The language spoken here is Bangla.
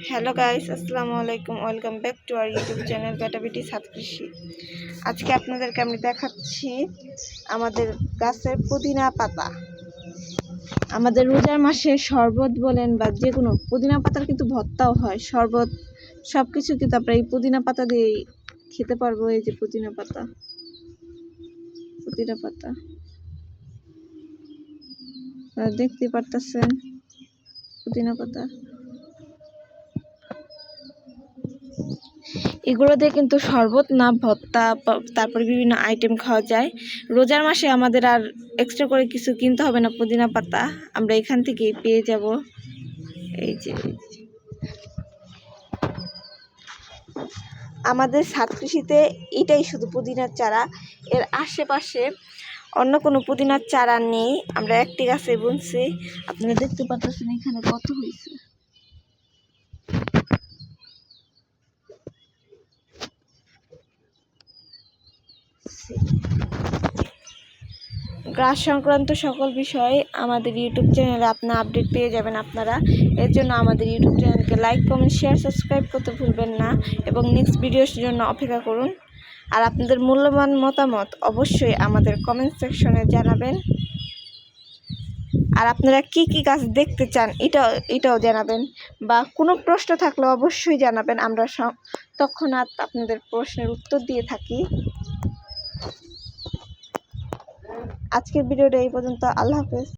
হ্যালো গাইস, আসসালামু আলাইকুম। Welcome back to our YouTube channel বেটাবিটি সাত কৃষি। আজকে আপনাদেরকে আমি দেখাচ্ছি আমাদের গাছের পুদিনা পাতা। আমাদের রোজার মাসে শরবত বলেন বা যে কোনো পুদিনা পাতার কিন্তু ভর্তাও হয়, শরবত সব কিছু কিন্তু আমরা এই পুদিনা পাতা দিয়েই খেতে পারবো। এই যে পুদিনা পাতা দেখতে পারতেছেন পুদিনা পাতা। এগুলো দিয়ে কিন্তু শরবত না ভর্তা, তারপরে বিভিন্ন আইটেম খাওয়া যায়। রোজার মাসে আমাদের আর এক্সট্রা করে কিছু কিনতে হবে না, পুদিনা পাতা আমরা এখান থেকেই পেয়ে যাব। এই যে আমাদের ছাদ কৃষিতে এটাই শুধু পুদিনার চারা, এর আশেপাশে অন্য কোনো পুদিনার চারা নেই। আমরা একটি গাছে বুনছি, আপনারা দেখতে পাচ্ছেন এখানে কত হয়েছে। গাছ সংক্রান্ত সকল বিষয় আমাদের ইউটিউব চ্যানেলে আপনার আপডেট পেয়ে যাবেন আপনারা। এর জন্য আমাদের ইউটিউব চ্যানেলকে লাইক, কমেন্ট, শেয়ার, সাবস্ক্রাইব করতে ভুলবেন না এবং নেক্সট ভিডিওর জন্য অপেক্ষা করুন। আর আপনাদের মূল্যবান মতামত অবশ্যই আমাদের কমেন্ট সেকশনে জানাবেন। আর আপনারা কি কি গাছ দেখতে চান এটাও জানাবেন, বা কোনো প্রশ্ন থাকলে অবশ্যই জানাবেন। আমরা তৎক্ষণাৎ আপনাদের প্রশ্নের উত্তর দিয়ে থাকি। আজকের ভিডিওটা এই পর্যন্ত। আল্লাহ হাফেজ।